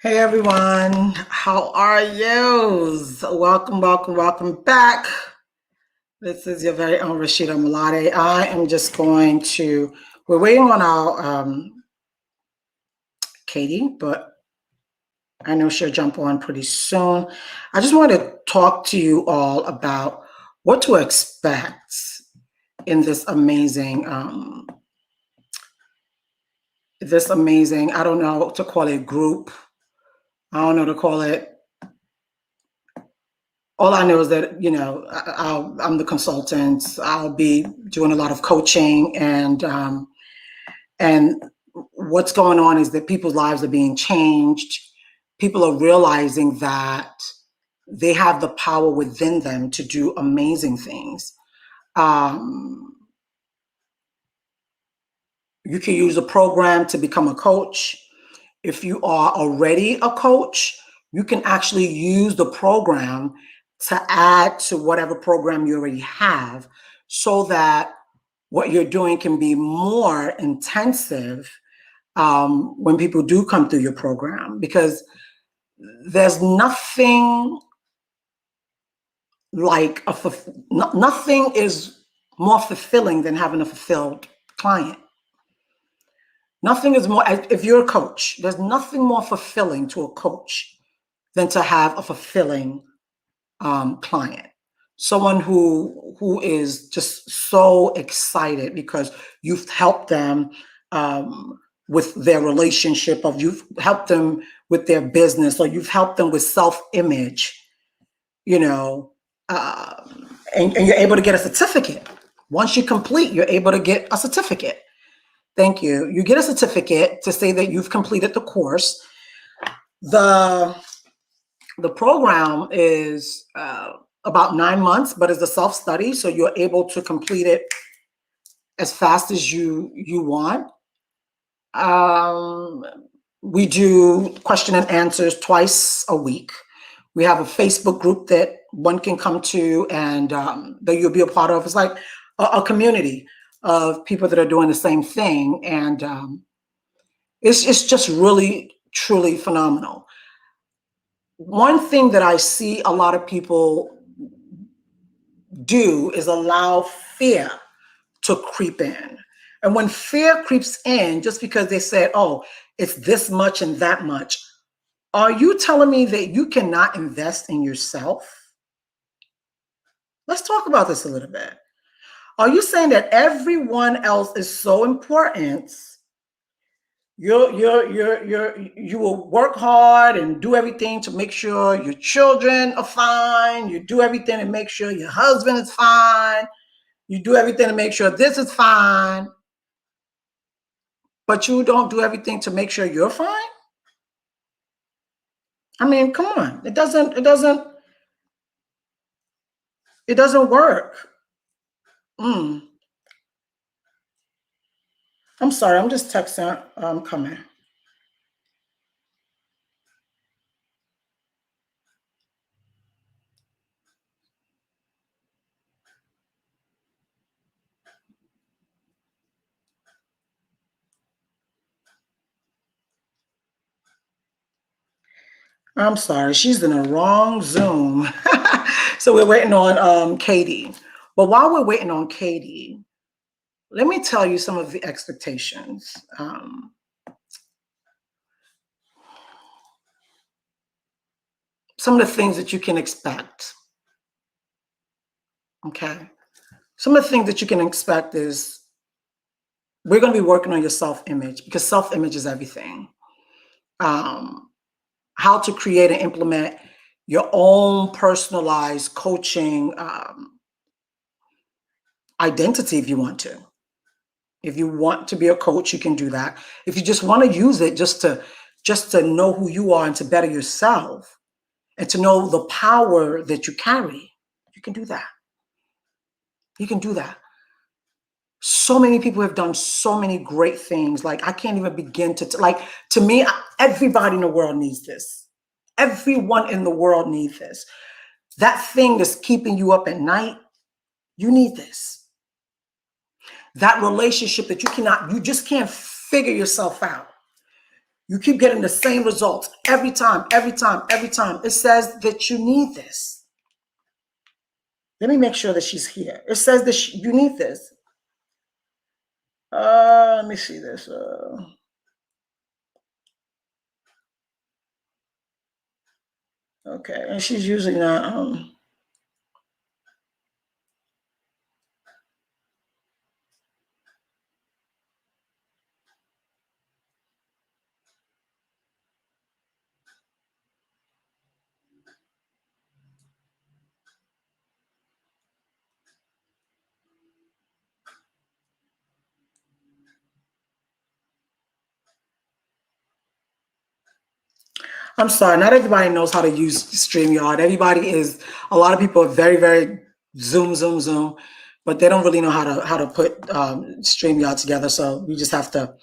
Hey everyone, how are you? Welcome back. This is your very own Rashida Malade. I am just going to, we're waiting on our Kadie, but I know she'll jump on pretty soon. I just want to talk to you all about what to expect in this amazing, I don't know what to call it, group. I don't know to call it. All I know is that, I'm the consultant. I'll be doing a lot of coaching, and what's going on is that people's lives are being changed. People are realizing that they have the power within them to do amazing things. You can use a program to become a coach. If you are already a coach, you can actually use the program to add to whatever program you already have so that what you're doing can be more intensive when people do come through your program, because there's nothing like nothing is more fulfilling than having a fulfilled client. Nothing is more, if you're a coach, there's nothing more fulfilling to a coach than to have a fulfilling client. Someone who is just so excited because you've helped them with their relationship, or you've helped them with their business, or you've helped them with self-image, and you're able to get a certificate. Once you complete, you're able to get a certificate. Thank you. You get a certificate to say that you've completed the course. The program is about 9 months, but it's a self-study, so you're able to complete it as fast as you want. We do question and answers twice a week. We have a Facebook group that one can come to and that you'll be a part of. It's like a community of people that are doing the same thing, and it's just really, truly phenomenal. One thing that I see a lot of people do is allow fear to creep in. And when fear creeps in, just because they said, oh, it's this much and that much, are you telling me that you cannot invest in yourself? Let's talk about this a little bit. Are you saying that everyone else is so important? You will work hard and do everything to make sure your children are fine. You do everything to make sure your husband is fine. You do everything to make sure this is fine. But you don't do everything to make sure you're fine? I mean, come on. It doesn't work. I'm sorry, I'm just texting. I'm coming. I'm sorry, she's in the wrong Zoom. So we're waiting on Kadie. But while we're waiting on Kadie, let me tell you some of the expectations. Some of the things that you can expect. Okay. Some of the things that you can expect is we're going to be working on your self-image, because self-image is everything. How to create and implement your own personalized coaching identity if you want to. If you want to be a coach, you can do that. If you just want to use it just to know who you are and to better yourself and to know the power that you carry, you can do that. You can do that. So many people have done so many great things. Like, I can't even begin to me, everybody in the world needs this. Everyone in the world needs this. That thing that's keeping you up at night, you need this. That relationship that you just can't figure yourself out. You keep getting the same results every time, every time, every time. It says that you need this. Let me make sure that she's here. It says that you need this. Let me see this. Okay, and she's using that. I'm sorry, not everybody knows how to use StreamYard. A lot of people are very, very zoom, but they don't really know how to put StreamYard together. So we just have to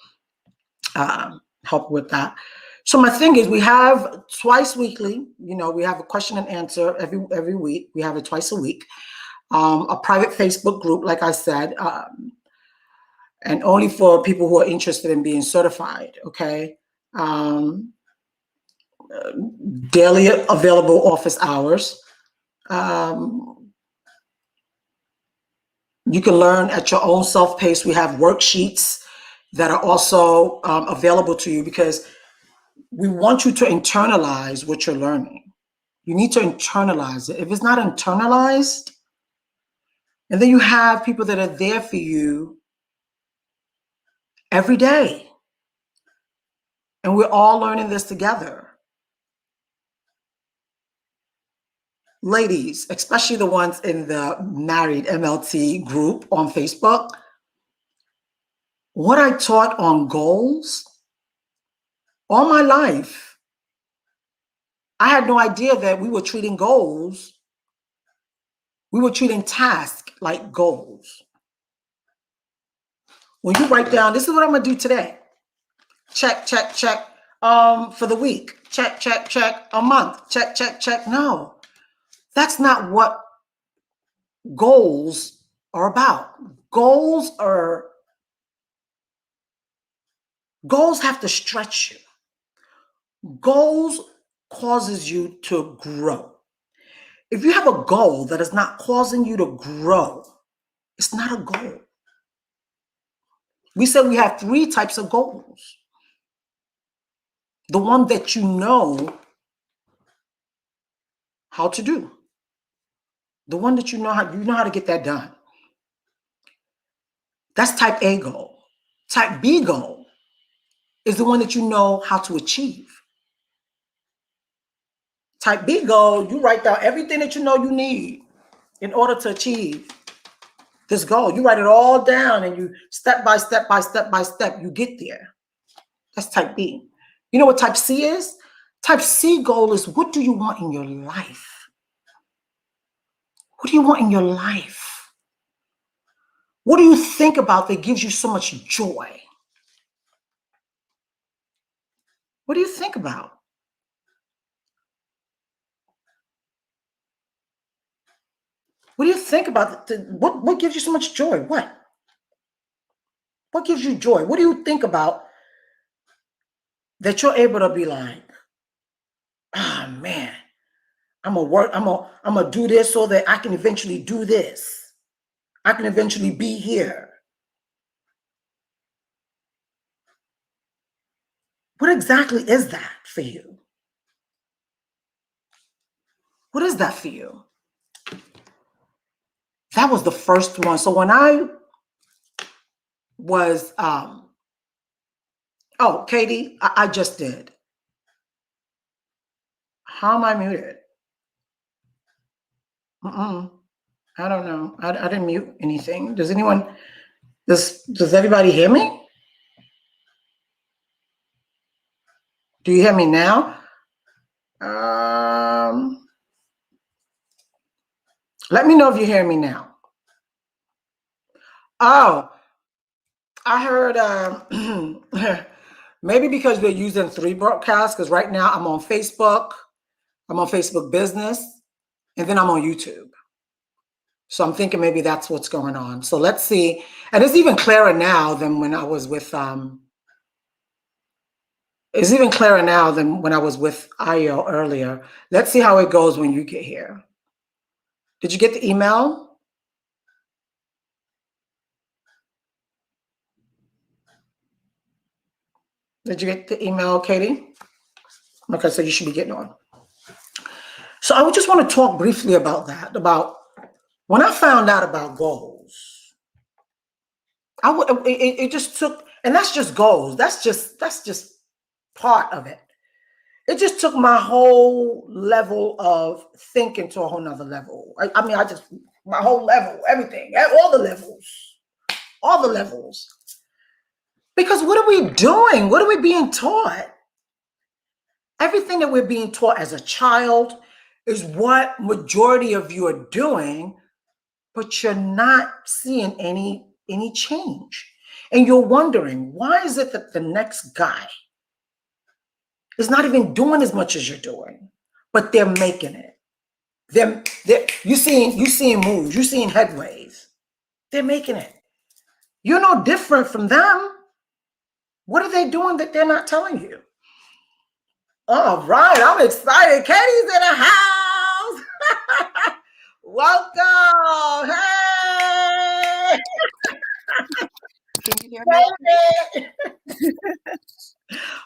help with that. So my thing is, we have twice weekly. We have a question and answer every week. We have it twice a week. A private Facebook group, like I said, and only for people who are interested in being certified. Okay. Daily available office hours. You can learn at your own self-pace. We have worksheets that are also available to you, because we want you to internalize what you're learning. You need to internalize it. If it's not internalized, and then you have people that are there for you every day, and we're all learning this together. Ladies, especially the ones in the married MLT group on Facebook, what I taught on goals all my life, I had no idea that we were treating goals. We were treating tasks like goals. When you write down, this is what I'm going to do today. Check, check, check. For the week. Check, check, check. A month. Check, check, check. No, that's not what goals are about. Goals have to stretch you. Goals causes you to grow. If you have a goal that is not causing you to grow, it's not a goal. We said we have 3 types of goals. The one that you know how to do. The one that you know how to get that done. That's type A goal. Type B goal is the one that you know how to achieve. Type B goal, you write down everything that you know you need in order to achieve this goal. You write it all down, and you step by step, you get there. That's type B. You know what type C is? Type C goal is, what do you want in your life? What do you want in your life? What do you think about that gives you so much joy? What do you think about? What do you think about? What gives you so much joy? What gives you joy? What do you think about that you're able to be like, ah, man, I'm gonna do this so that I can eventually do this. I can eventually be here. What exactly is that for you? What is that for you? That was the first one. So when I was, oh, Kadie, I just did. How am I muted? I don't know. I didn't mute anything. Does everybody hear me? Do you hear me now? Let me know if you hear me now. Oh, I heard maybe because we're using 3 broadcasts, because right now I'm on Facebook Business, and then I'm on YouTube. So I'm thinking maybe that's what's going on. So let's see. And it's even clearer now than when I was with It's even clearer now than when I was with Ayo earlier. Let's see how it goes when you get here. Did you get the email? Did you get the email, Kadie? Okay, so you should be getting on. So I would just want to talk briefly about that, about when I found out about goals. It just took, and that's just goals. That's just part of it. It just took my whole level of thinking to a whole nother level. My whole level, everything, all the levels. Because what are we doing? What are we being taught? Everything that we're being taught as a child is what majority of you are doing, but you're not seeing any change. And you're wondering, why is it that the next guy is not even doing as much as you're doing, but they're making it? You seeing moves, you seeing headways. They're making it. You're no different from them. What are they doing that they're not telling you? All right, I'm excited. Kadie's in the house. Welcome. Hey. Can you hear me?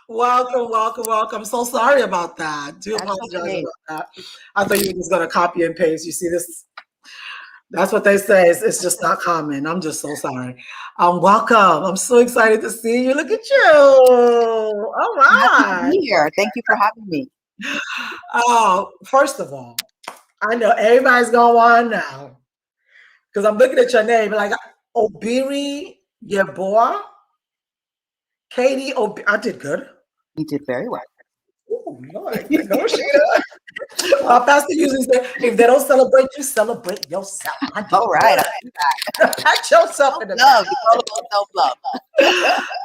Welcome. I'm so sorry about that. Do That's apologize okay. about that. I thought you were just going to copy and paste. You see this? That's what they say. It's just not common. I'm just so sorry. Welcome. I'm so excited to see you. Look at you. All Happy to right. be here. Thank you for having me. Oh, first of all, I know everybody's going to want to know, because I'm looking at your name like Obiri Yeboah. Kadie, I did good. You did very well. Oh, Lord, negotiator. Our pastor usually says, if they don't celebrate you, celebrate yourself. All right. Pat yourself in the Love. It's all about self-love.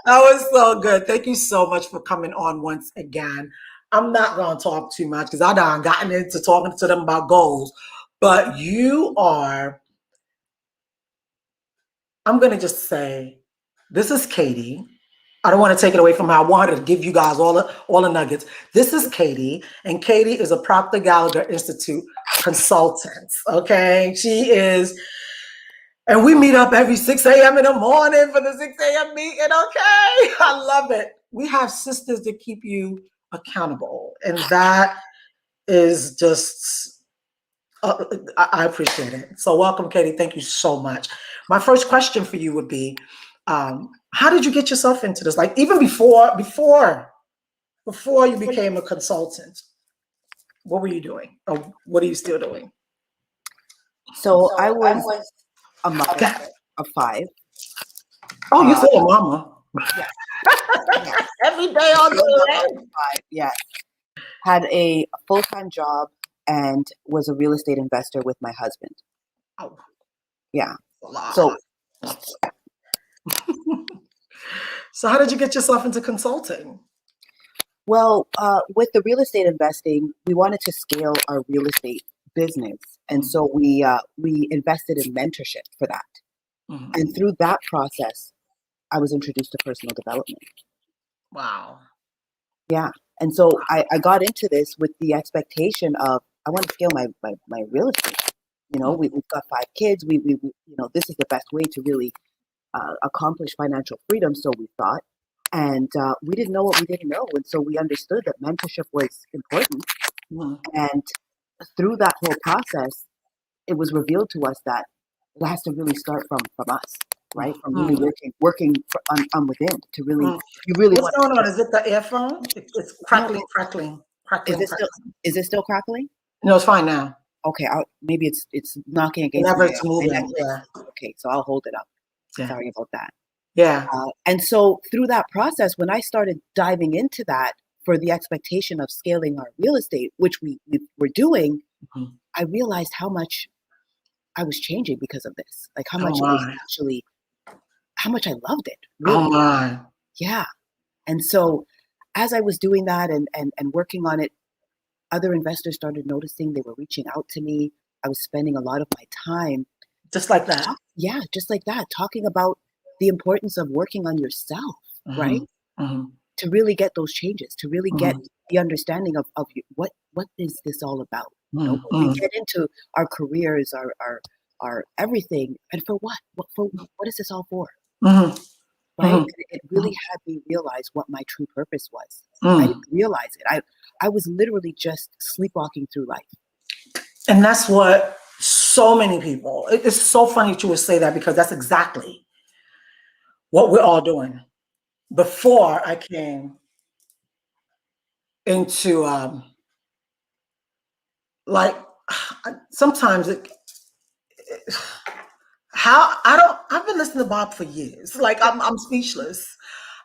That was so good. Thank you so much for coming on once again. I'm not going to talk too much because I done gotten into talking to them about goals. But you are, I'm going to just say, this is Kadie. I don't want to take it away from her. I wanted to give you guys all the nuggets. This is Kadie, and Kadie is a Proctor Gallagher Institute Consultant. Okay, she is, and we meet up every 6 a.m. in the morning for the 6 a.m. meeting. Okay, I love it. We have sisters that keep you accountable, and that is just, I appreciate it. So welcome, Kadie. Thank you so much. My first question for you would be, how did you get yourself into this? Like even before you became a consultant, what were you doing? Or what are you still doing? So I was a mother of 5. Oh, you're still a mama. Yes. Every day all day. Yes. Had a full-time job and was a real estate investor with my husband. Oh. Yeah. So so how did you get yourself into consulting? Well, with the real estate investing, we wanted to scale our real estate business. And so we invested in mentorship for that. Mm-hmm. And through that process, I was introduced to personal development. Wow. Yeah. And so I got into this with the expectation of, I want to scale my real estate. You know, we've got 5 kids. We this is the best way to really accomplish financial freedom. So we thought. And we didn't know what we didn't know. And so we understood that mentorship was important. Mm-hmm. And through that whole process, it was revealed to us that it has to really start from us, right? From really working on within to really, you really What's going on? Is it the earphone? It's crackling. Is it still crackling? No, it's fine now. Okay, movbe it's knocking against Whenever it's moving. Yeah. Okay, so I'll hold it up. Yeah. Sorry about that. Yeah. And so through that process, when I started diving into that for the expectation of scaling our real estate, which we were doing, I realized how much I was changing because of this. Like how much how much I loved it. Really. Oh my. Yeah. And so as I was doing that and working on it, other investors started noticing. They were reaching out to me. I was spending a lot of my time. Just like that. Just like that. Talking about the importance of working on yourself, right? Mm-hmm. to really get those changes, to really get Mm, the understanding of what is this all about? You know, mm, when we mm, get into our careers, our everything, and for what? What is this all for? mhm, Right? mhm, And it really had me realize what my true purpose was. I mm. didn't realize it. I was literally just sleepwalking through life. And that's what so many people, it's so funny that you would say that because that's exactly what we're all doing. Before I came into, like, sometimes I've been listening to Bob for years. Like, I'm speechless.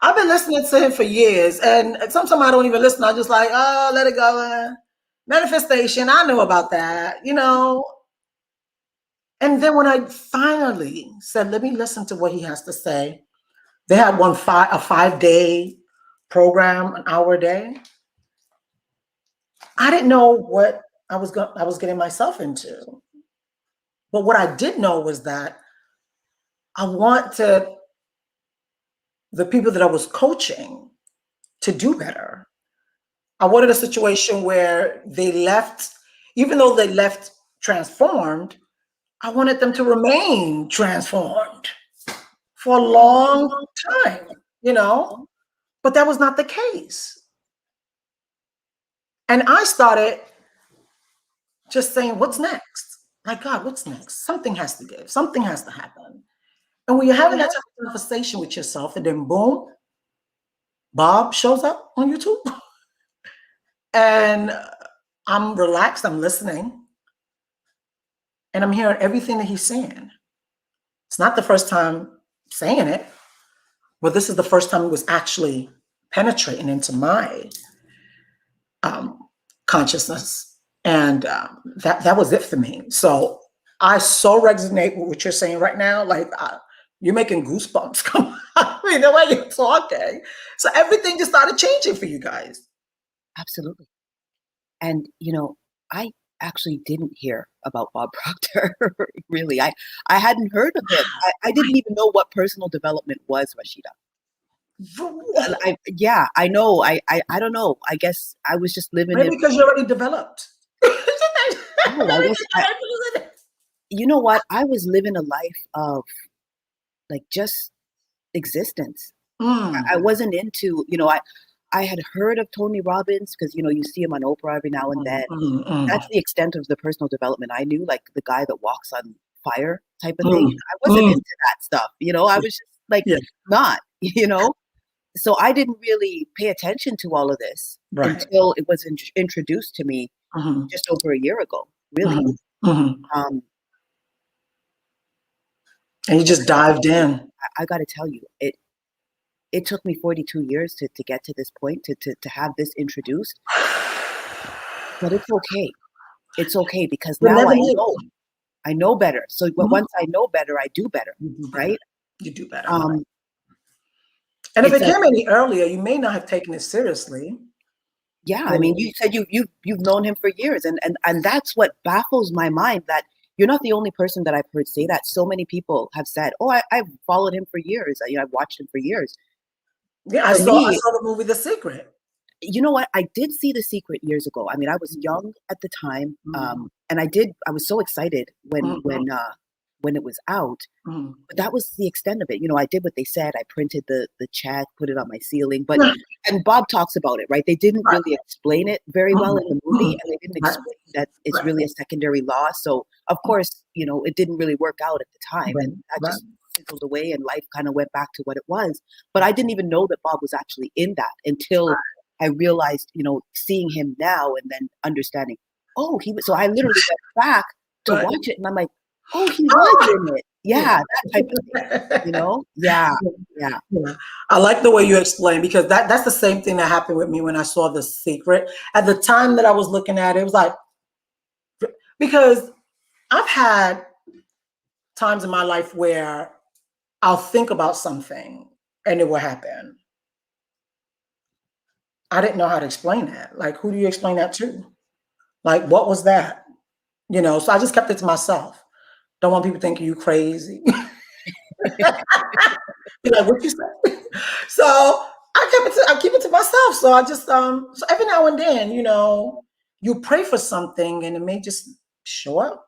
I've been listening to him for years. And sometimes I don't even listen. I just like, oh, let it go. Manifestation. I know about that, you know. And then when I finally said, let me listen to what he has to say, they had a 5-day program, an hour a day. I didn't know what I was getting myself into. But what I did know was that I wanted the people that I was coaching to do better. I wanted a situation where they left, even though they left transformed, I wanted them to remain transformed for a long time, you know? But that was not the case. And I started just saying, what's next? Like, God, what's next? Something has to give, something has to happen. And when you're having that type of conversation with yourself, and then boom, Bob shows up on YouTube. And I'm relaxed, I'm listening, and I'm hearing everything that he's saying. It's not the first time saying it, but this is the first time it was actually penetrating into my um, consciousness. And that was it for me. So I so resonate with what you're saying right now. Like, you're making goosebumps come. I mean, the way you're talking. So everything just started changing for you guys. Absolutely. And I actually didn't hear about Bob Proctor. Really, I hadn't heard of him. I didn't even know what personal development was, Rashida. And yeah, I know. I don't know. I guess I was just living Maybe in. because you're already developed. No, I guess you know what? I was living a life of like just existence. I Mm, wasn't into. I had heard of Tony Robbins because you see him on Oprah every now and then. That's the extent of the personal development I knew, like the guy that walks on fire type of thing. mm, I wasn't mm. into that stuff. I was just like Yeah, not. So I didn't really pay attention to all of this right. until it was introduced to me Mhm, just over a year ago, really. mhm, mhm. Um, And you but just dived in. I got to tell you, it took me 42 years to get to this point, to have this introduced. But it's okay. It's okay because You're now never I late. know. I know better. So Mhm. once I know better, I do better, You do better. right? You do better. Um, And if it's it like, came any earlier, you may not have taken it seriously. yeah, I You mean, know. you said you've known him for years, and that's what baffles my mind, that you're not the only person that I've heard say that. So many people have said, "Oh, I've followed him for years. I've watched him for years." Yeah, I For saw me, the movie The Secret. you know what? I did see The Secret years ago. I mean, I was young at the time, Mhm, and I was so excited when it was out. mhm. But that was the extent of it. I did what they said. I printed the check, put it on my ceiling. Yeah, And Bob talks about it, right? They didn't right. really explain it very well Mhm, in the movie, mhm. and they didn't Right, explain that it's right, really a secondary law. So of course, it didn't really work out at the time, right, and that right. just fizzled away, and life kind of went back to what it was. But I didn't even know that Bob was actually in that until I realized, seeing him now and then understanding. Oh, he was. So I literally went back to Right. watch it, and I'm like, oh, he was Oh! in it. Yeah. Yeah, that type of thing. Yeah, yeah. Yeah. I like the way you explain because that's the same thing that happened with me when I saw The Secret. At the time that I was looking at it, it was like, because I've had times in my life where I'll think about something and it will happen. I didn't know how to explain that. Like, who do you explain that to? Like, what was that? So I just kept it to myself. Don't want people thinking you crazy. Be like, what you say? So I keep it to myself. So I just so every now and then, you pray for something and it may just show up.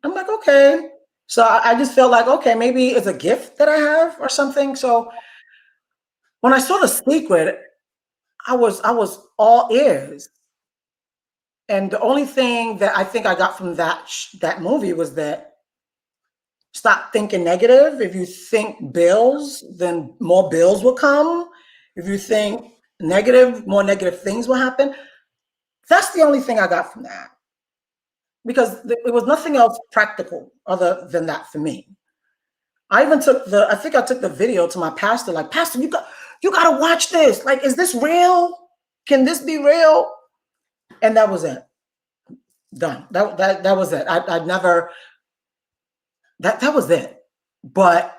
I'm like, okay. So I just felt like, okay, maybe it's a gift that I have or something. So when I saw The Secret, I was all ears. And the only thing that I think I got from that movie was that stop thinking negative. If you think bills, then more bills will come. If you think negative, more negative things will happen. That's the only thing I got from that. Because it was nothing else practical other than that for me. I even I think I took the video to my pastor, like, Pastor, you gotta watch this. Like, is this real? Can this be real? And that was it. Done. That was it. I never, that was it. But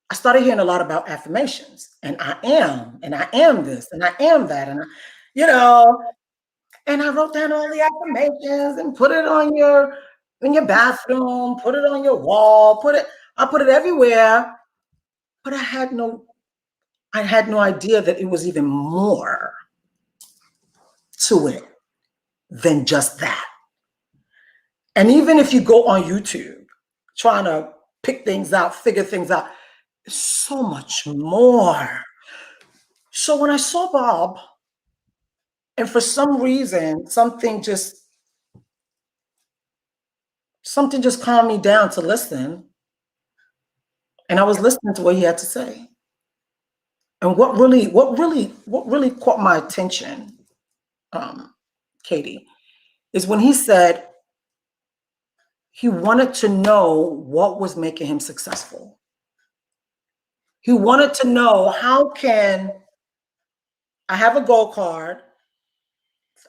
I started hearing a lot about affirmations, and I am this, and I am that, and you know, and I wrote down all the affirmations and put it on in your bathroom, put it on your wall, I put it everywhere, but I had no idea that it was even more to it than just that. And even if you go on YouTube trying to pick things out, figure things out, it's so much more. So when I saw Bob, and for some reason, something just calmed me down to listen. And I was listening to what he had to say. And what really caught my attention, Kadie, is when he said he wanted to know what was making him successful. He wanted to know, how can I have a gold card?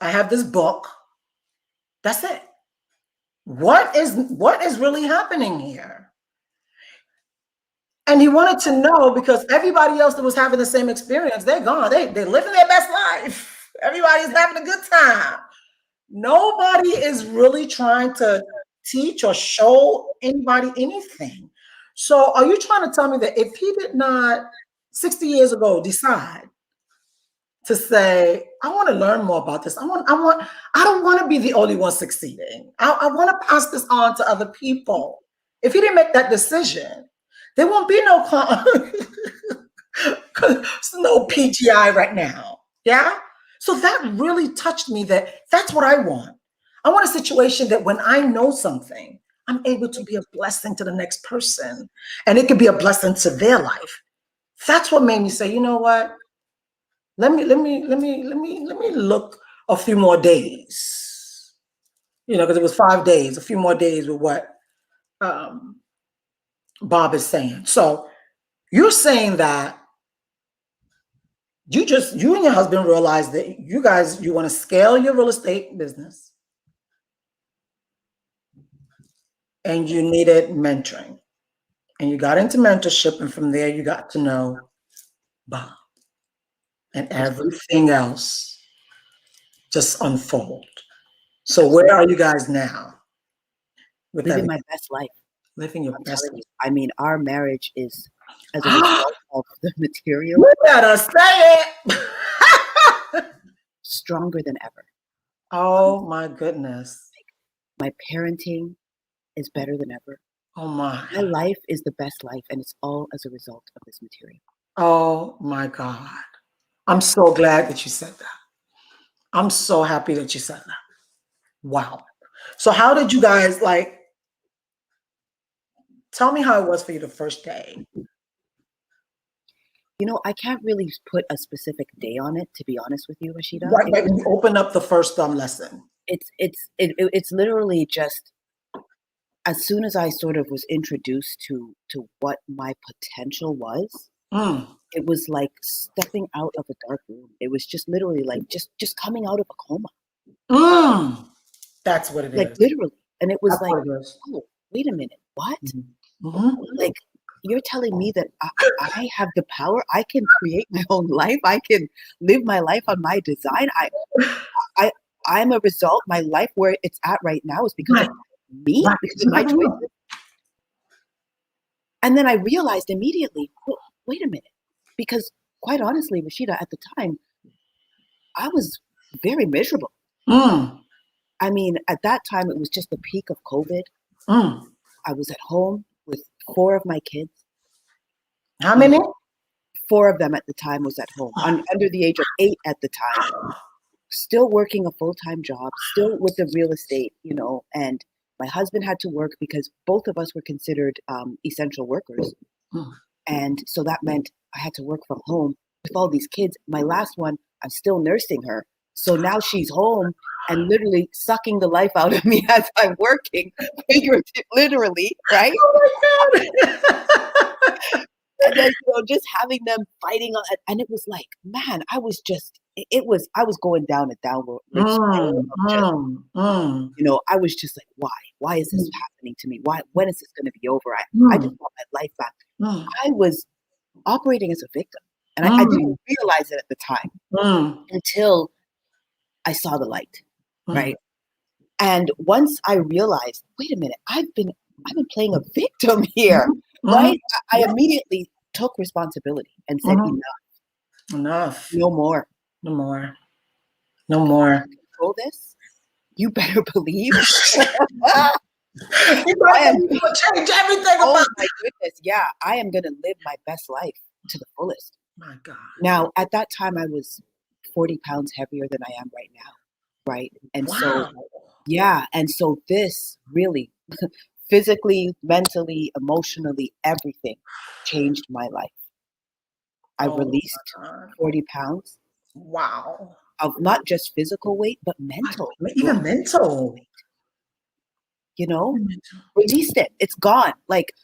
I have this book. That's it. What is really happening here? And he wanted to know because everybody else that was having the same experience, they're gone. They're living their best life. Everybody's having a good time. Nobody is really trying to teach or show anybody anything. So are you trying to tell me that if he did not 60 years ago decide to say, I want to learn more about this. I don't want to be the only one succeeding. I want to pass this on to other people. If he didn't make that decision, there won't be no PGI right now. Yeah. So that really touched me. That's what I want. I want a situation that when I know something, I'm able to be a blessing to the next person, and it could be a blessing to their life. That's what made me say, you know what? Let me look a few more days. Because it was 5 days, a few more days with what Bob is saying. So you're saying that you and your husband realized that you want to scale your real estate business and you needed mentoring, and you got into mentorship, and from there you got to know Bob, and everything else just unfold. So where are you guys now? Living my best life. Living your best life. I mean, our marriage is as a result of the material. You better say it. Stronger than ever. Oh my goodness. My parenting is better than ever. Oh my. My life is the best life, and it's all as a result of this material. Oh my God. I'm so glad that you said that. I'm so happy that you said that. Wow. So how did you guys, tell me how it was for you the first day? I can't really put a specific day on it, to be honest with you, Rashida. Right, when you open up the first lesson. It's literally just, as soon as I sort of was introduced to what my potential was, it was like stepping out of a dark room. It was just literally like just coming out of a coma. That's what it is. Like literally. And it was oh, wait a minute, what? Like, you're telling me that I have the power. I can create my own life. I can live my life on my design. I'm a result. My life where it's at right now is because of me, because of my choices. And then I realized immediately, wait a minute, because quite honestly, Rashida, at the time, I was very miserable. Mm. I mean, at that time, it was just the peak of COVID. Mm. I was at home with 4 of my kids. How many? 4 of them at the time was at home, under the age of 8 at the time, still working a full-time job, still with the real estate, and my husband had to work because both of us were considered essential workers. Mm. And so that meant I had to work from home with all these kids. My last one, I'm still nursing her. So now she's home and literally sucking the life out of me as I'm working, literally, right? Oh my God. And then, just having them fighting on it. And it was like, man, I was going down a downward spiral of just, I was just like, why? Why is this happening to me? When is this going to be over? I just want my life back. I was operating as a victim. And I didn't realize it at the time until I saw the light, right? And once I realized, wait a minute, I've been playing a victim here, right? I immediately took responsibility and said, Enough. no more. No more. No more. Control this. You better believe. You will change everything about my goodness. Yeah, I am going to live my best life to the fullest. My God. Now, at that time, I was 40 pounds heavier than I am right now, right? And so, yeah. And so this really physically, mentally, emotionally, everything changed my life. I released 40 pounds. Wow. Of not just physical weight, but mental. Even mental. Released it. It's gone. Like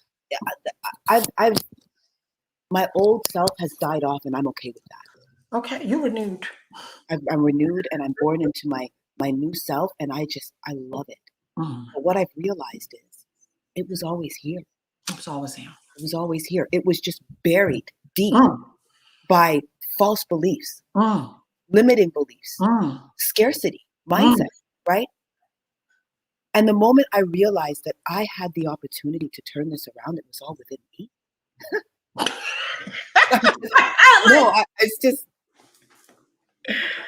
I've my old self has died off, and I'm okay with that. Okay, you're renewed. I'm renewed, and I'm born into my new self, and I love it. But what I've realized is, it was always here. It was always here. It was always here. It was just buried deep by false beliefs, limiting beliefs, scarcity mindset, right? And the moment I realized that I had the opportunity to turn this around, it was all within me. It's just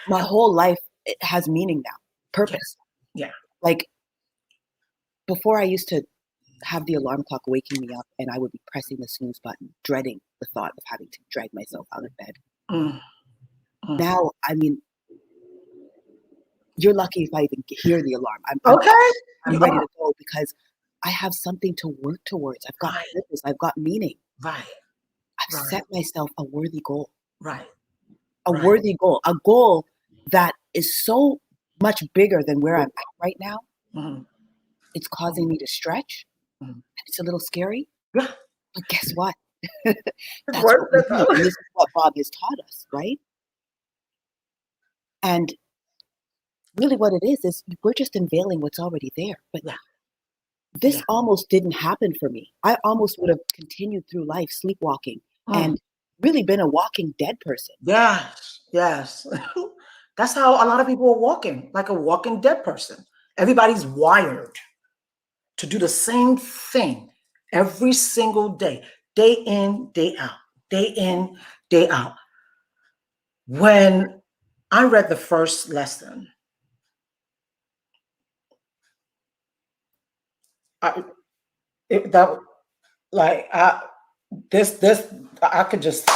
my whole life. It has meaning now, purpose. Yeah. Like before, I used to have the alarm clock waking me up, and I would be pressing the snooze button, dreading the thought of having to drag myself out of bed. Now, I mean, you're lucky if I even hear the alarm. I'm ready to go because I have something to work towards. I've got purpose. I've got meaning. Right. I've set myself a worthy goal. Right. A worthy goal. A goal that is so much bigger than where I'm at right now. It's causing me to stretch. And it's a little scary. Yeah. But guess what? That's what we do. And this is what Bob has taught us, right? And really what it is we're just unveiling what's already there. But this almost didn't happen for me. I almost would have continued through life sleepwalking and really been a walking dead person. Yes. That's how a lot of people are walking, like a walking dead person. Everybody's wired to do the same thing every single day, day in, day out, day in, day out. When I read the first lesson, we can just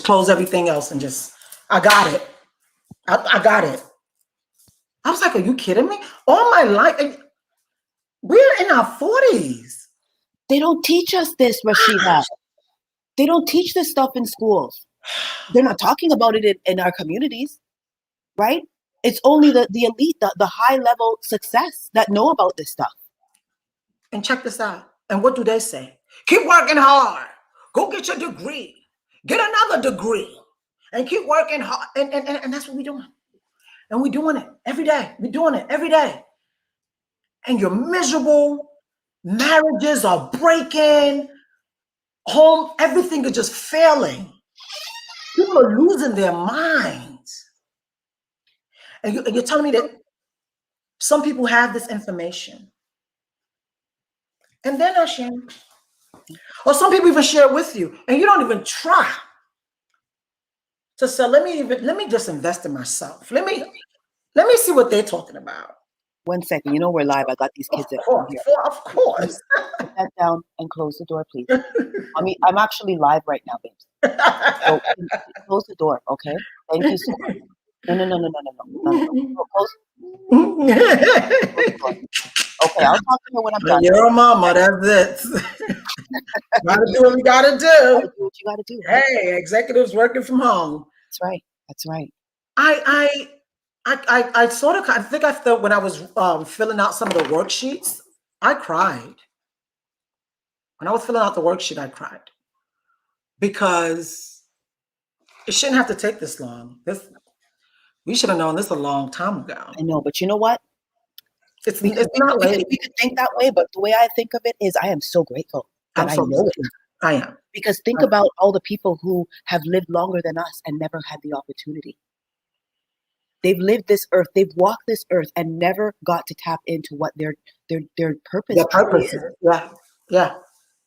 close everything else and I got it. I got it. I was like, are you kidding me? All my life, we're in our 40s. They don't teach us this, Rashida. They don't teach this stuff in schools. They're not talking about it in our communities, right? It's only the elite, the high level success that know about this stuff. And check this out. And what do they say? Keep working hard. Go get your degree. Get another degree. And keep working hard. And that's what we're doing. And we're doing it every day. We're doing it every day. And you're miserable. Marriages are breaking. Home, everything is just failing. People are losing their minds. And you're telling me that some people have this information and they're not sharing. Or some people even share it with you and you don't even try to say, let me just invest in myself. Let me see what they're talking about. 1 second. You know we're live. I got these kids at home here. Of course. Put that down and close the door, please. I'm actually live right now, babes. So close the door, okay? Thank you so much. No. Close the door. Okay, I'll talk to her when I'm done. You're a mama, that's it. Gotta do what we gotta do. Do what you gotta do. Right? Hey, executives working from home. That's right. That's right. I sort of, I think I felt when I was filling out some of the worksheets, I cried. When I was filling out the worksheet, I cried because it shouldn't have to take this long. We should have known this a long time ago. I know, but you know what? It's not late. We could think that way, but the way I think of it is I am so grateful that I know it. I am. Because think about all the people who have lived longer than us and never had the opportunity. They've lived this earth, they've walked this earth and never got to tap into what their purpose is.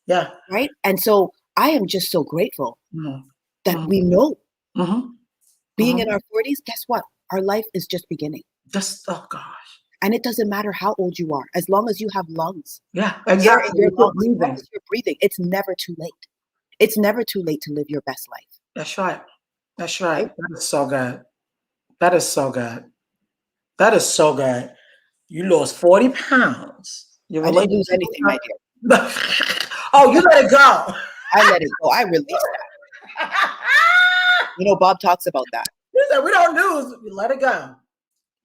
Yeah. Right? And so I am just so grateful that we know. Being in our 40s, guess what? Our life is just beginning. Oh gosh. And it doesn't matter how old you are, as long as you have lungs. Yeah, exactly. Your lungs, as long as you're breathing, it's never too late. It's never too late to live your best life. That's right. That's right. That is so good. That is so good. That is so good. You lost 40 pounds. I didn't lose anything, my dear. Oh, you let it go. I let it go. I released that. You know, Bob talks about that. He said, we don't lose. We let it go.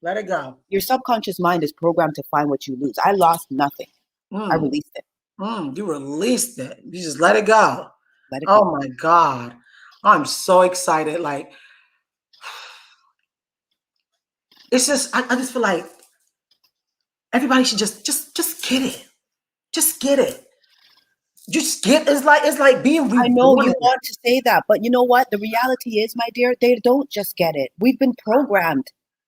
Let it go. Your subconscious mind is programmed to find what you lose. I lost nothing. I released it. You released it. You just let it go. Let it go. Oh my God. I'm so excited. Like, it's just, I just feel like everybody should just get it. Just get it. Just get, it's like being reborn. I know you want to say that, but you know what? The reality is, my dear, they don't just get it. We've been programmed.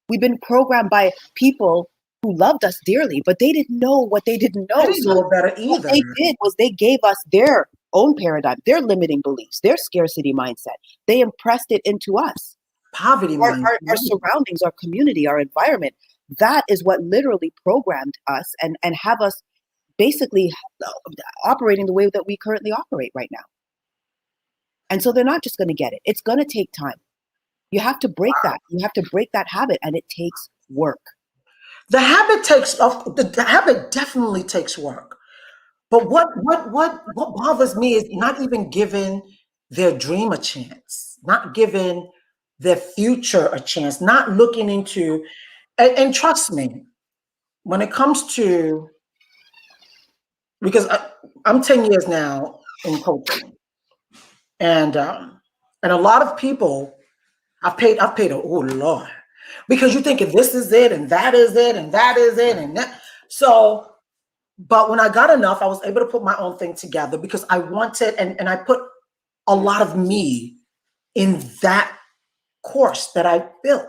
We've been programmed by people who loved us dearly, but they didn't know what they didn't know. They didn't know better either. What they did was they gave us their own paradigm, their limiting beliefs, their scarcity mindset. They impressed it into us. Poverty mindset. Our surroundings, our community, our environment. That is what literally programmed us and have us basically operating the way that we currently operate right now. And so they're not just going to get it. It's going to take time. You have to break that. You have to break that habit, and it takes work. The habit definitely takes work. But what bothers me is not even giving their dream a chance, not giving their future a chance, not looking into, and trust me, when it comes to, because I'm 10 years now in coaching, and a lot of people, I've paid, oh Lord, because you think if this is it and that is it and that is it and that. So, but when I got enough, I was able to put my own thing together because I wanted, and I put a lot of me in that course that I built,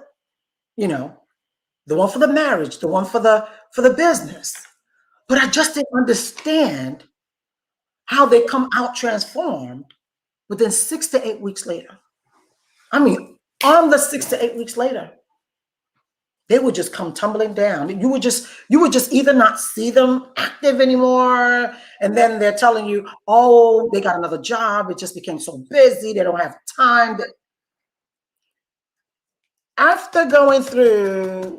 you know, the one for the marriage, the one for the business. But I just didn't understand how they come out transformed within 6 to 8 weeks later. I mean, on the 6 to 8 weeks later, they would just come tumbling down. You would just either not see them active anymore, and then they're telling you, oh, they got another job. It just became so busy. They don't have time. After going through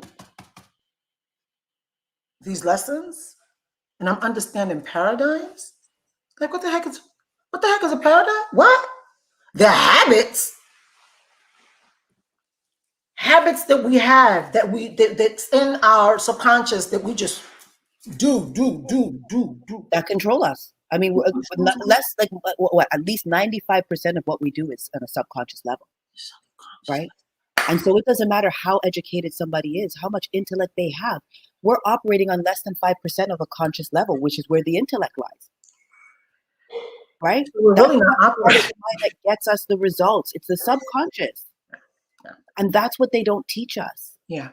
these lessons, and I'm understanding paradigms, like what the heck is a paradigm? What? They're habits. Habits that we have, that's in our subconscious that we just do. That control us. I mean, less like what? At least 95% of what we do is on a subconscious level, right? And so it doesn't matter how educated somebody is, how much intellect they have. We're operating on less than 5% of a conscious level, which is where the intellect lies, right? We're That's really not part of operating. the mind that gets us the results. It's the subconscious. And that's what they don't teach us. Yeah.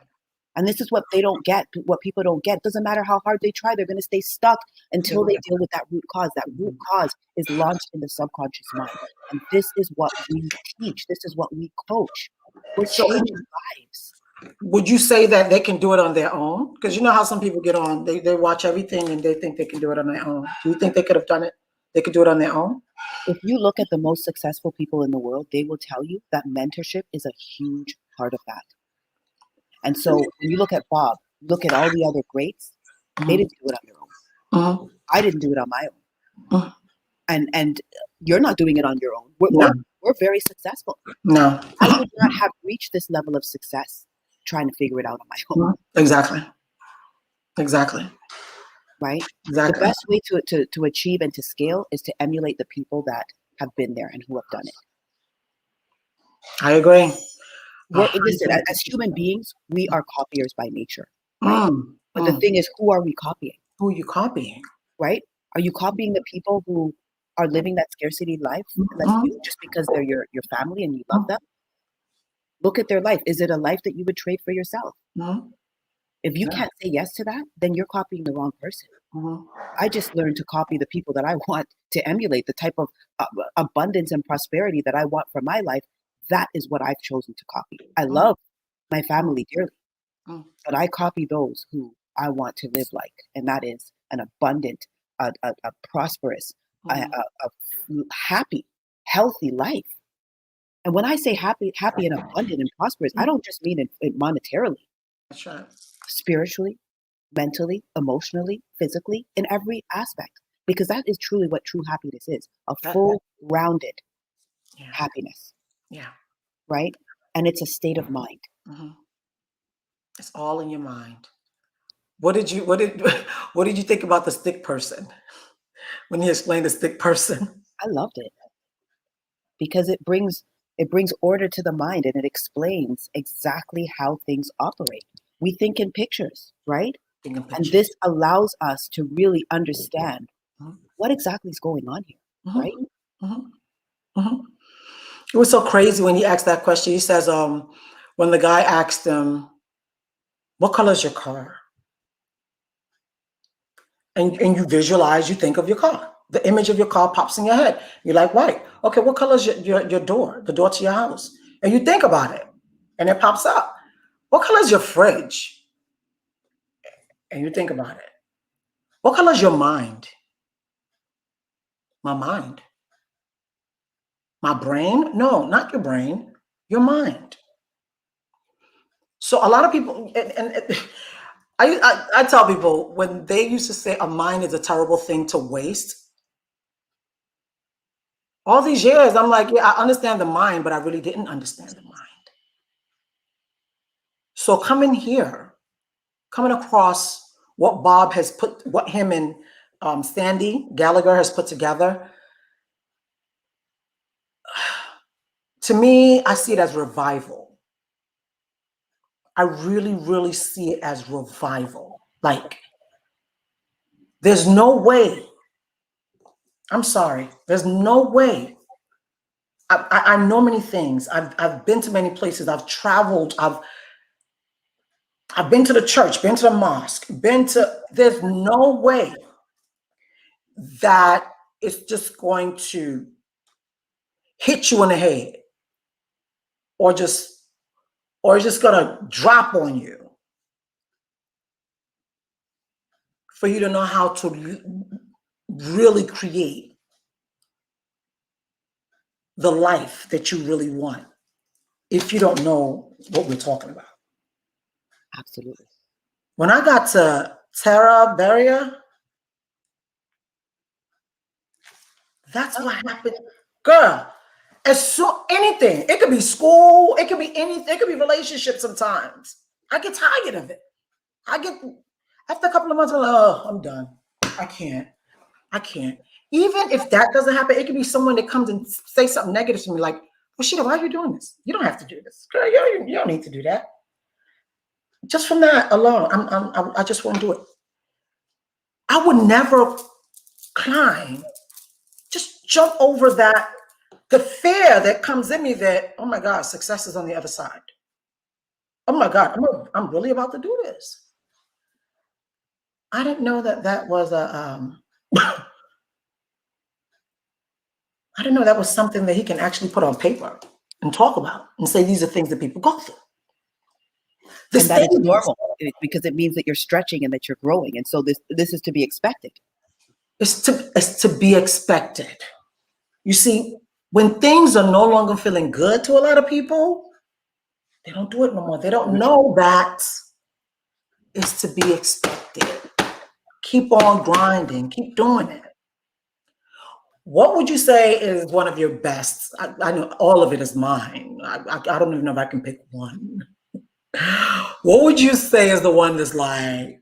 And this is what they don't get, what people don't get. Doesn't matter how hard they try, they're going to stay stuck until they deal with that root cause. That root cause is launched in the subconscious mind. And this is what we teach. This is what we coach. We're changing lives. Would you say that they can do it on their own? Because you know how some people get on, they watch everything and they think they can do it on their own. Do you think they could have done it? They could do it on their own? If you look at the most successful people in the world, they will tell you that mentorship is a huge part of that. And so when you look at Bob, look at all the other greats, they didn't do it on their own. I didn't do it on my own. And you're not doing it on your own. We're very successful. No. I would not have reached this level of success trying to figure it out on my own. Exactly. Right? Exactly. The best way to achieve and to scale is to emulate the people that have been there and who have done it. I agree. Listen, as human beings, we are copiers by nature. Right? But the thing is, who are we copying? Who are you copying? Right? Are you copying the people who are living that scarcity life like you, just because they're your family and you love them? Look at their life. Is it a life that you would trade for yourself? If you can't say yes to that, then you're copying the wrong person. I just learned to copy the people that I want to emulate, the type of abundance and prosperity that I want for my life. That is what I've chosen to copy. I love my family dearly, but I copy those who I want to live like, and that is an abundant, a prosperous, a happy, healthy life. And when I say happy and abundant and prosperous, I don't just mean it monetarily. That's right. Spiritually, mentally, emotionally, physically, in every aspect. Because that is truly what true happiness is, a full, rounded happiness. Yeah. Right? And it's a state of mind. It's all in your mind. What did you think about the stick person when he explained the stick person? I loved it. Because it brings order to the mind, and it explains exactly how things operate. We think in pictures, right? And this allows us to really understand what exactly is going on here, right? It was so crazy when he asked that question. He says, when the guy asked him, what color is your car? And you visualize, you think of your car. The image of your car pops in your head. You're like, white. Okay, what color is your door? The door to your house. And you think about it, and it pops up. What color is your fridge? And you think about it. What color is your mind? My mind. My brain? No, not your brain. Your mind. So a lot of people, and I tell people, when they used to say a mind is a terrible thing to waste, all these years, I'm like, yeah, I understand the mind, but I really didn't understand the mind. So coming across what Bob has put, what him and Sandy Gallagher has put together, to me, I see it as revival. I really, really see it as revival. Like, there's no way. I'm sorry. There's no way. I know many things. I've been to many places. I've traveled. I've been to the church, been to the mosque, there's no way that it's just going to hit you in the head or it's just gonna drop on you for you to know how to really create the life that you really want if you don't know what we're talking about. Absolutely. When I got to Terra Barrier, that's what happened. Girl, anything. It could be school, it could be anything, it could be relationships sometimes. I get tired of it. After a couple of months, I'm like, oh, I'm done. I can't. Even if that doesn't happen, it could be someone that comes and say something negative to me, like, Rashida, why are you doing this? You don't have to do this. Girl, you don't need to do that. Just from that alone, I just won't do it. I would never climb, just jump over that, the fear that comes in me that, oh my God, success is on the other side. oh my God, I'm really about to do this. I didn't know that was I didn't know that was something that he can actually put on paper and talk about and say these are things that people go through. And that it's normal because it means that you're stretching and that you're growing. And so this is to be expected. It's to be expected. You see, when things are no longer feeling good to a lot of people, they don't do it no more. They don't know that it's to be expected. Keep on grinding. Keep doing it. What would you say is one of your best? I know all of it is mine. I don't even know if I can pick one. What would you say is the one that's like,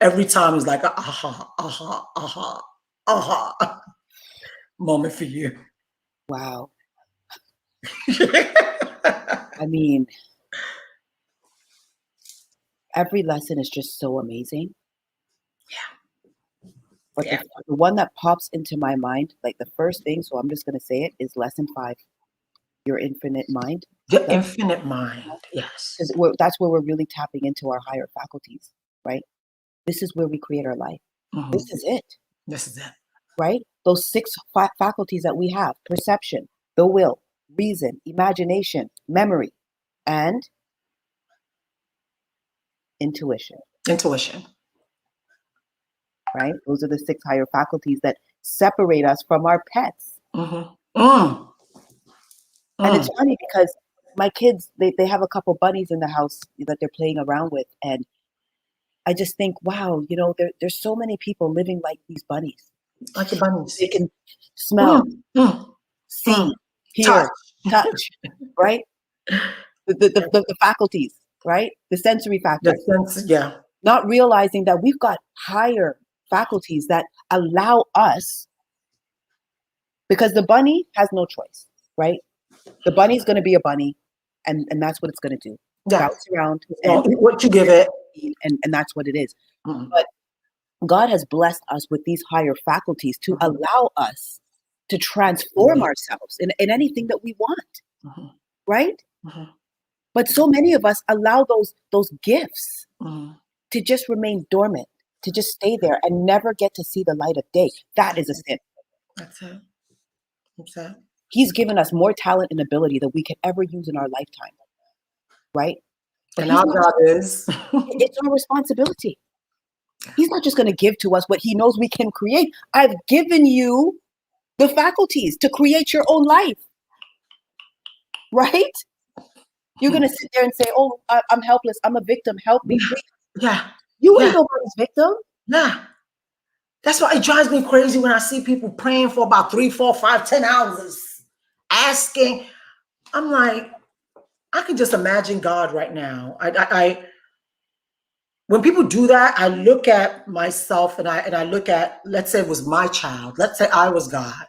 every time is like, aha, aha, aha, aha moment for you? Wow. I mean, every lesson is just so amazing. Yeah. But the one that pops into my mind, like the first thing, so I'm just going to say it, is lesson 5, your infinite mind. The infinite mind, yes. Because that's where we're really tapping into our higher faculties, right? This is where we create our life. Mm-hmm. This is it. This is it. Right? Those 6 faculties that we have: perception, the will, reason, imagination, memory, and intuition. Intuition. Right? Those are the 6 higher faculties that separate us from our pets. Mm-hmm. Mm. And it's funny because my kids, they have a couple bunnies in the house that they're playing around with. And I just think, wow, there's so many people living like these bunnies. Like the bunnies. They can smell, see, hear, touch, right? The faculties, right? The sensory faculties. Yeah. Not realizing that we've got higher faculties that allow us, because the bunny has no choice, right? The bunny's going to be a bunny, and that's what it's going to do. Yeah. Bounce around. And eat what you give it. And that's what it is. Mm-hmm. But God has blessed us with these higher faculties to allow us to transform ourselves in anything that we want, right? But so many of us allow those gifts to just remain dormant, to just stay there and never get to see the light of day. That is a sin. That's it. That's it. He's given us more talent and ability than we could ever use in our lifetime, right? But and our job is it's our responsibility. He's not just going to give to us what he knows we can create. I've given you the faculties to create your own life, right? You're going to sit there and say, oh, I'm helpless. I'm a victim. Help me. Yeah. You ain't nobody's victim. Yeah. That's why it drives me crazy when I see people praying for about 3, 4, 5, 10 hours, asking. I'm like, I can just imagine God right now. When people do that, I look at myself and I look at, let's say it was my child. Let's say I was God,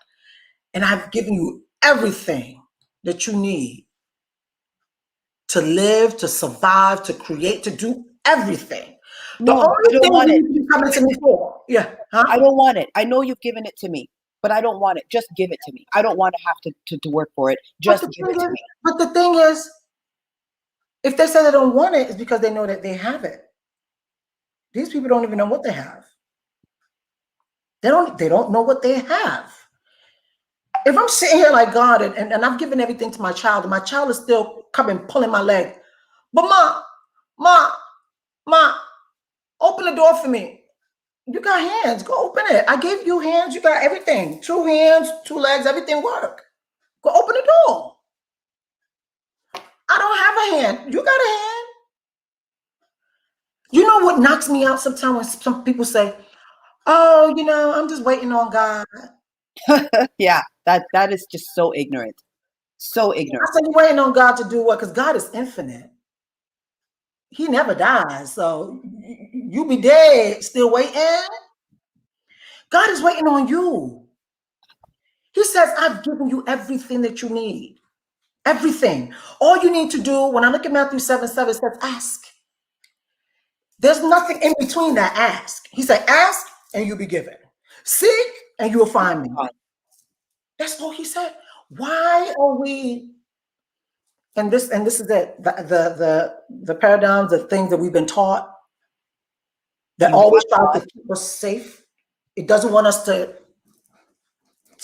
and I've given you everything that you need to live, to survive, to create, to do everything. No, the only thing you come to me for, I don't want it. I know you've given it to me, but I don't want it. Just give it to me. I don't want to have to work for it. Just give it to me. But the thing is, if they say they don't want it, it's because they know that they have it. These people don't even know what they have. They don't know what they have. If I'm sitting here like God and I've given everything to my child, and my child is still coming, pulling my leg. But Ma, open the door for me. You got hands, go open it. I gave you hands, you got everything. 2 hands, 2 legs, everything work. Go open the door. I don't have a hand. You got a hand. You know what knocks me out sometimes when some people say, oh, I'm just waiting on God. Yeah, that is just so ignorant. So ignorant. I said, you're waiting on God to do what? Because God is infinite. He never dies. So you be dead, still waiting. God is waiting on you. He says, I've given you everything that you need. Everything. All you need to do, when I look at Matthew 7:7, it says, ask. There's nothing in between that ask. He said, ask and you'll be given. Seek and you will find me. That's all he said. Why are we And this is it. The paradigms, the things that we've been taught that You always have try to taught, keep us safe. It doesn't want us to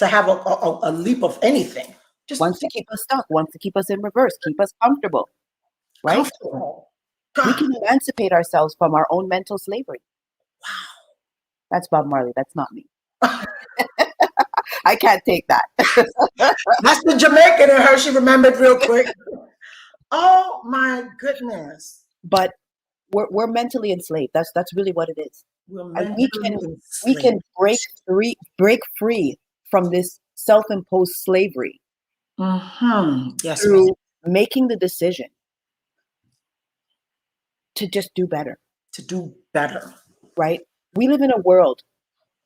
have a leap of anything. Just wants to keep us stuck, wants to keep us in reverse, keep us comfortable, right? comfortable. We God, can emancipate ourselves from our own mental slavery. That's Bob Marley. That's not me. I can't take that. that's the Jamaican in her. She remembered real quick. Oh my goodness. But we're mentally enslaved. That's really what it is. We're And mentally we can enslaved. break free from this self-imposed slavery Yes, ma'am. through making the decision to just do better, To do better. right? We live in a world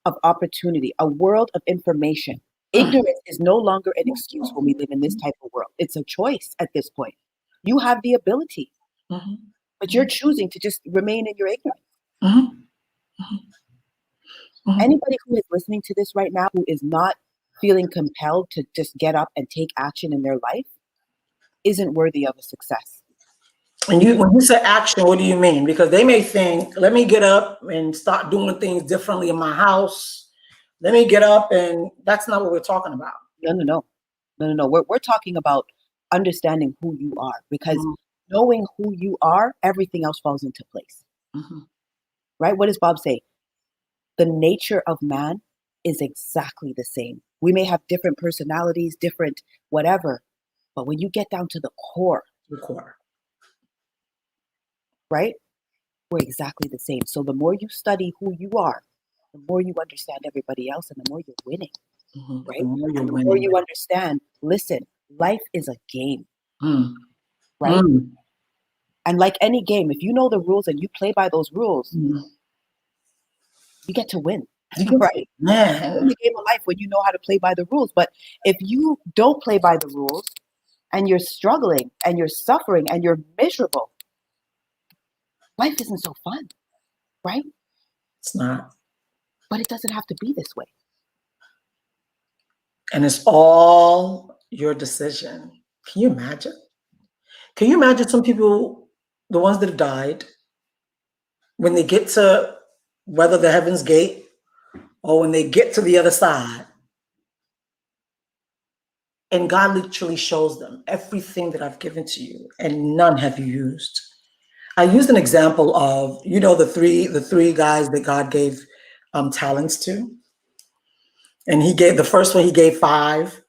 of opportunity, a world of information. Ignorance is no longer an excuse when we live in this type of world. It's a choice at this point. You have the ability, Mhm. but you're choosing to just remain in your ignorance. Mhm. Mhm. Anybody who is listening to this right now who is not feeling compelled to just get up and take action in their life isn't worthy of a success. And when you say action, what do you mean? Because they may think, let me get up and start doing things differently in my house. Let me get up, and that's not what we're talking about. No. We're talking about understanding who you are, because Mhm. knowing who you are, everything else falls into place. Mhm. Right? What does Bob say? The nature of man is exactly the same. We may have different personalities, different whatever, but when you get down to the core, Require. right? We're exactly the same. So the more you study who you are, the more you understand everybody else and the more you're winning, Mhm. The right? more you're And the more winning. you understand, listen, life is a game, Mm. right? Mm. And like any game, if you know the rules and you play by those rules, Mm. you get to win, You can, right? You're in man. the game of life when you know how to play by the rules. But if you don't play by the rules and you're struggling and you're suffering and you're miserable, life isn't so fun, right? It's not. But it doesn't have to be this way. And it's all your decision. Can you imagine? Can you imagine some people, the ones that have died, when they get to whether the heaven's gate or when they get to the other side, and God literally shows them everything that I've given to you, and none have you used. I used an example of, the three guys that God gave talents to, and he gave the first one, he gave 5,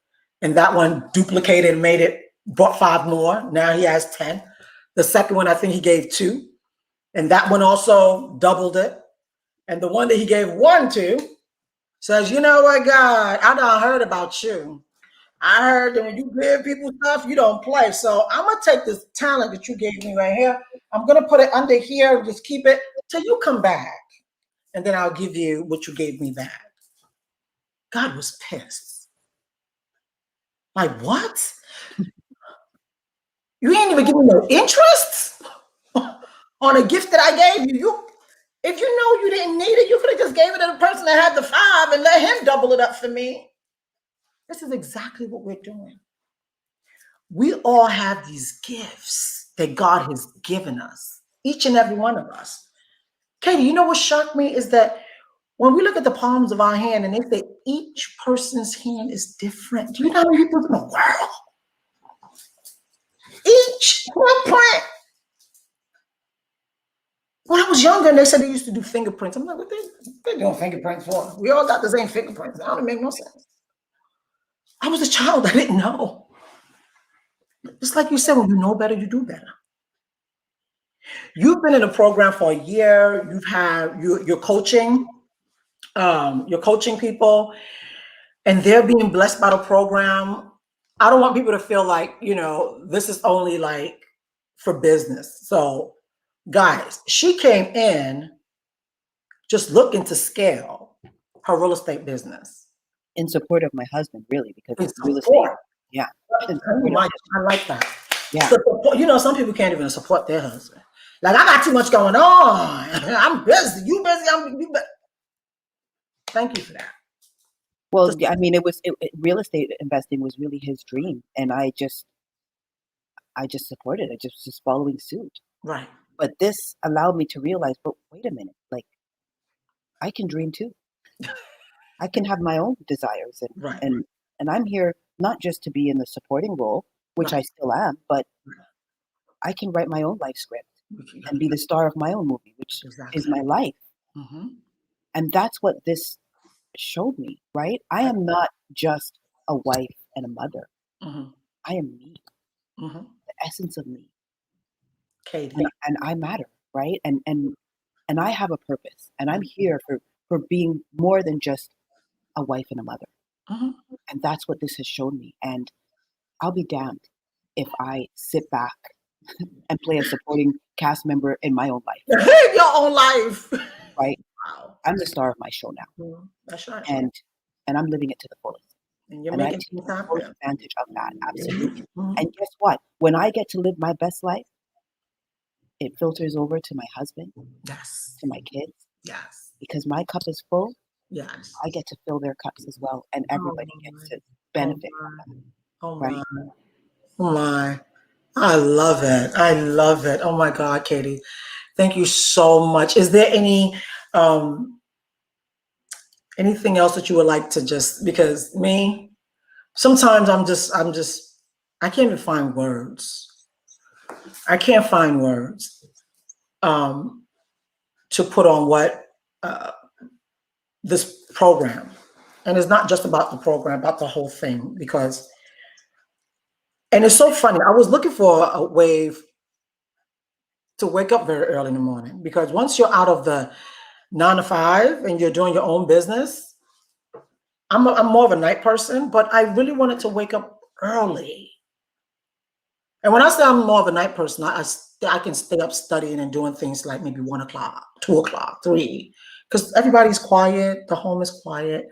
and that one duplicated and brought 5 more. Now he has 10. The second one, I think he gave 2, and that one also doubled it. And the one that he gave 1 to says, you know what, God, I done heard about you. I heard that when you give people stuff, you don't play. So I'm gonna take this talent that you gave me right here. I'm gonna put it under here, just keep it till you come back, and then I'll give you what you gave me back. God was pissed. Like, what? You ain't even giving no interest on a gift that I gave you. If you know you didn't need it, you could have just gave it to the person that had the 5 and let him double it up for me. This is exactly what we're doing. We all have these gifts that God has given us, each and every one of us. Kadie, you know what shocked me is that when we look at the palms of our hand and they say each person's hand is different. Do you know how many people in the world? Each print. When I was younger and they said they used to do fingerprints, I'm like, what they doing fingerprints for? We all got the same fingerprints. That don't make no sense. I was a child. I didn't know. It's like you said, when you know better, you do better. You've been in a program for a year. You're coaching. You're coaching people, and they're being blessed by the program. I don't want people to feel like this is only like for business. So, guys, she came in just looking to scale her real estate business. In support of my husband, really, because In real estate, support. yeah, in Oh support of my, him. I like that. Yeah. Some people can't even support their husband. Like, I got too much going on. I'm busy. You busy. Thank you for that. Well, Just yeah, I mean, real estate investing was really his dream, and I just supported. I just following suit. Right. But this allowed me to realize, but wait a minute, like I can dream too. I can have my own desires, Right. and I'm here not just to be in the supporting role, which Right. I still am, but I can write my own life script and be the star of my own movie, which is Exactly. my life. Mm-hmm. And that's what this showed me, right? I am not just a wife and a mother. Mm-hmm. I am me, Mm-hmm. the essence of me. Kadie. And I matter, right? And I have a purpose, and I'm here for being more than just a wife and a mother. Mm-hmm. And that's what this has shown me. And I'll be damned if I sit back and play a supporting cast member in my own life, Your own life. right? Wow. I'm the star of my show now, Mhm. That's right. and I'm living it to the fullest. And you're And I making take things full happen. advantage of that, absolutely. Mhm. And guess what? When I get to live my best life, it filters over to my husband, Yes. to my kids, Yes. because my cup is full. Yes. I get to fill their cups as well, and Oh everybody my. gets to Oh benefit from my. that, Oh right? my. Oh my. I love it. I love it. Oh my God, Kadie. Thank you so much. Is there um anything else that you would like to just, because me, sometimes I can't even find words. I can't find words to put on what uh, this program, and it's not just about the program, about the whole thing, because, and it's so funny. I was looking for a way to wake up very early in the morning, because once you're out of the 9 to 5 and you're doing your own business, I'm more of a night person, but I really wanted to wake up early. And when I say I'm more of a night person, I can stay up studying and doing things like maybe 1 o'clock, 2 o'clock, 3, because everybody's quiet, the home is quiet.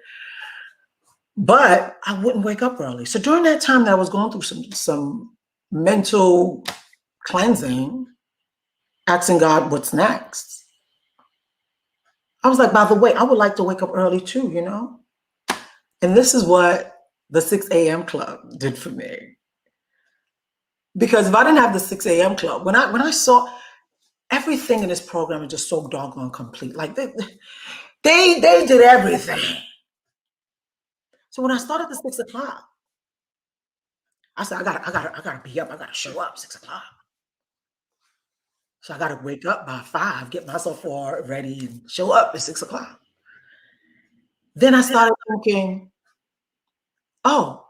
But I wouldn't wake up early. So during that time that I was going through some mental cleansing, asking God what's next, I was like, by the way, I would like to wake up early too, you know? And this is what the 6 a.m. club did for me. Because if I didn't have the 6 a.m. club, when I saw everything in this program is just so doggone complete. Like they did everything. So when I started at 6 o'clock, I said, I gotta be up. I gotta show up 6 o'clock. So I gotta wake up by 5, get myself all ready and show up at 6 o'clock. Then I started thinking, oh,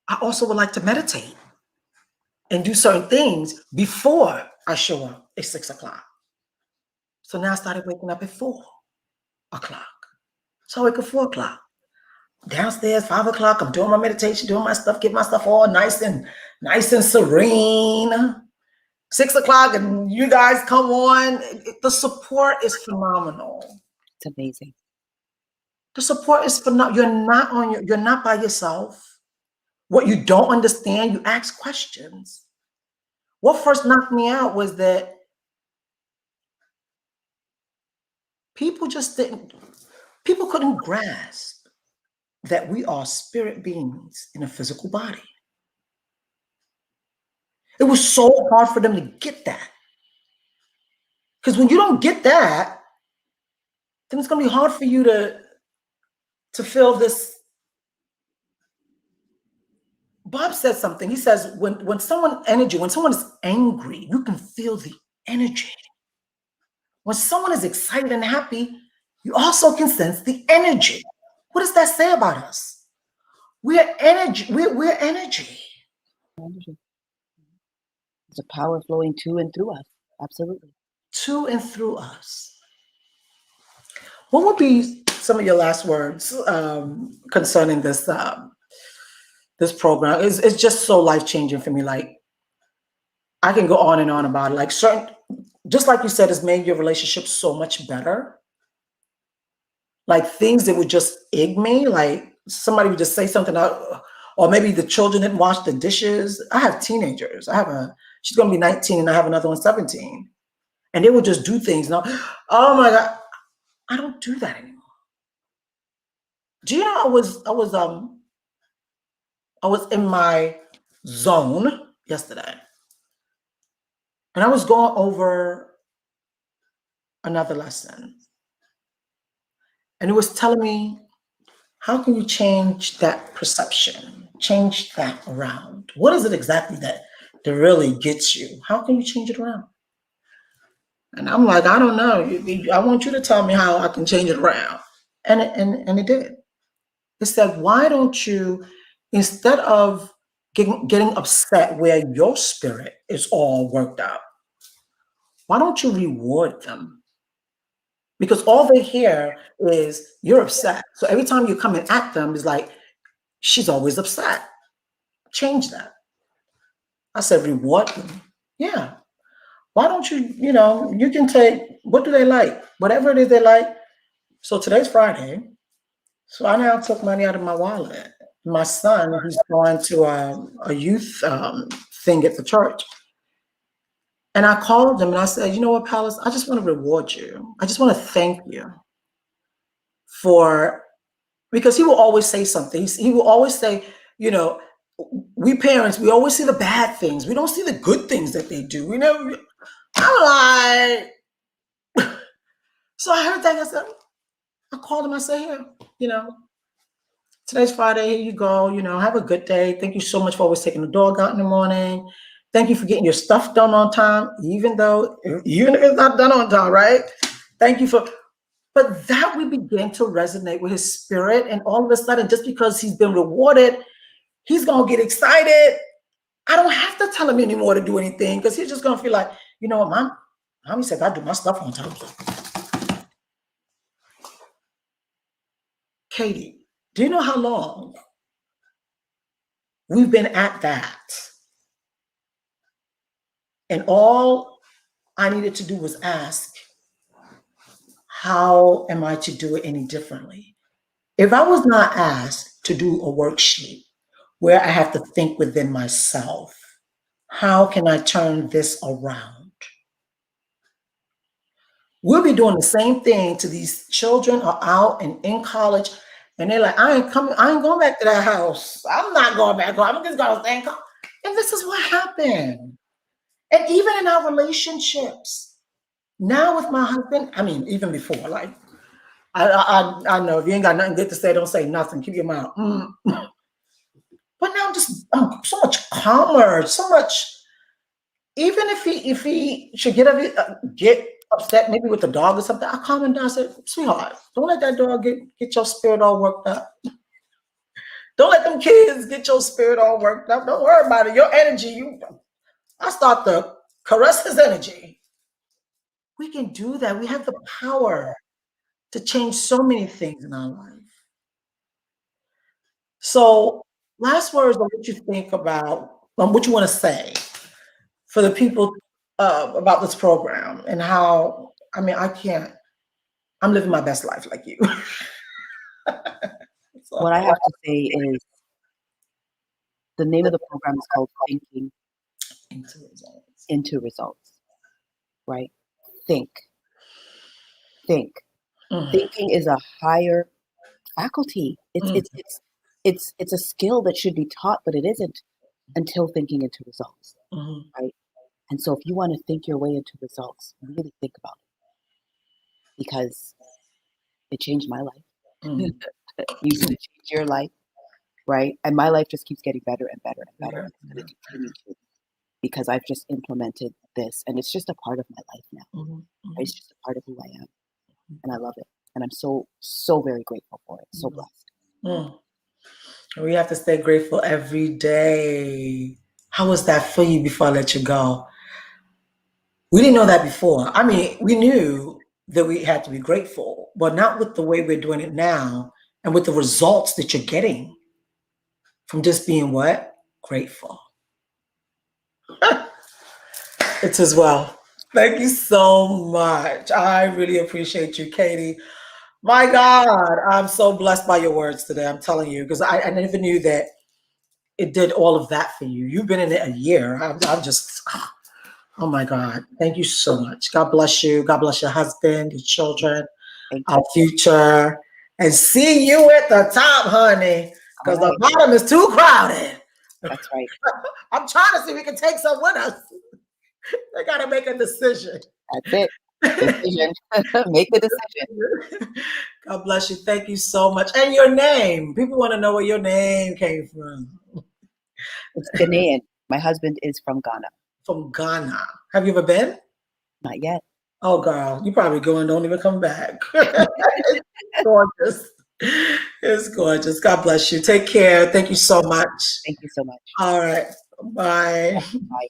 I also would like to meditate and do certain things before I show up at 6 o'clock. So now I started waking up at 4 o'clock. So I wake up 4 o'clock. Downstairs, 5 o'clock, I'm doing my meditation, doing my stuff, get my stuff all nice and serene. 6 o'clock, and you guys come on. The support is phenomenal. It's amazing. The support is phenomenal. You're not by yourself. What you don't understand, you ask questions. What first knocked me out was that people couldn't grasp that we are spirit beings in a physical body. It was so hard for them to get that. Because when you don't get that, then it's going to be hard for you to feel this. Bob said something. He says, when someone is angry, you can feel the energy. When someone is excited and happy, you also can sense the energy. What does that say about us? We're energy. We're energy. There's a power flowing to and through us. Absolutely. To and through us. What would be some of your last words concerning this program? It's just so life-changing for me. Like, I can go on and on about it. Like, just like you said, it's made your relationship so much better. Like, things that would just egg me, like somebody would just say something out, or maybe the children didn't wash the dishes. I have teenagers. She's gonna be 19 and I have another one 17. And they would just do things. Now, oh my God, I don't do that anymore. Do you know I was in my zone yesterday. And I was going over another lesson. And it was telling me, how can you change that perception? Change that around? What is it exactly that really gets you? How can you change it around? And I'm like, I don't know. I want you to tell me how I can change it around. And it did. It said, why don't you, instead of getting upset where your spirit is all worked out, why don't you reward them? Because all they hear is you're upset. So every time you're coming at them, it's like, she's always upset. Change that. I said, reward them. Yeah. Why don't you, you can take, what do they like? Whatever it is they like. So today's Friday. So I now took money out of my wallet. My son, who's going to a youth thing at the church. And I called him and I said, you know what, Palace, I just want to reward you. I just want to thank you because he will always say something. He will always say, we parents, we always see the bad things. We don't see the good things that they do. I'm like, so I heard that. I called him. I said, here, today's Friday. Here you go. Have a good day. Thank you so much for always taking the dog out in the morning. Thank you for getting your stuff done on time, even if it's not done on time, right? Thank you but that would begin to resonate with his spirit. And all of a sudden, just because he's been rewarded, he's going to get excited. I don't have to tell him anymore to do anything because he's just going to feel like, you know what, mommy said I do my stuff on time. Kadie, do you know how long we've been at that? And all I needed to do was ask, how am I to do it any differently? If I was not asked to do a worksheet where I have to think within myself, how can I turn this around? We'll be doing the same thing to these children are out and in college, and they're like, I ain't going back to that house. I'm not going back home. I'm just gonna stay in college. And this is what happened. And even in our relationships, now with my husband, I mean, even before, like, I know if you ain't got nothing good to say, don't say nothing. Keep your mouth. But now I'm so much calmer, so much. Even if he should get upset, maybe with the dog or something, I calm him down. I said, sweetheart, don't let that dog get your spirit all worked up. Don't let them kids get your spirit all worked up. Don't worry about it. Your energy, I start to caress his energy. We can do that. We have the power to change so many things in our life. So, last words on what you think about, what you want to say for the people about this program and how, I'm living my best life like you. So, what I have to say is the name of the program is called Thinking into Results, right? Think. Mm-hmm. Thinking is a higher faculty. It's a skill that should be taught, but it isn't until thinking into results, right? And so if you want to think your way into results, really think about it, because it changed my life. You should change your life, right? And my life just keeps getting better and better and better. It's going to continue to, because I've just implemented this, and it's just a part of my life now. It's just a part of who I am, and I love it. And I'm so very grateful for it. So blessed. We have to stay grateful every day. How was that for you before I let you go? We didn't know that before. I mean, we knew that we had to be grateful, but not with the way we're doing it now and with the results that you're getting from just being what? Grateful. It's as well. Thank you so much. I really appreciate you, Kadie. My God, I'm so blessed by your words today. I'm telling you, because I never knew that it did all of that for you. You've been in it a year. I'm just, oh my God. Thank you so much. God bless you. God bless your husband, your children, our future. And see you at the top, honey, because the bottom is too crowded. That's right. I'm trying to see if we can take some with us. They got to make a decision. That's it. Decision. Make the decision. God bless you. Thank you so much. And your name. People want to know where your name came from. It's Ghanaian. My husband is from Ghana. From Ghana. Have you ever been? Not yet. Oh, girl, you probably go and don't even come back. It's gorgeous. It's gorgeous. God bless you. Take care. Thank you so much. Thank you so much. All right. Bye. Bye.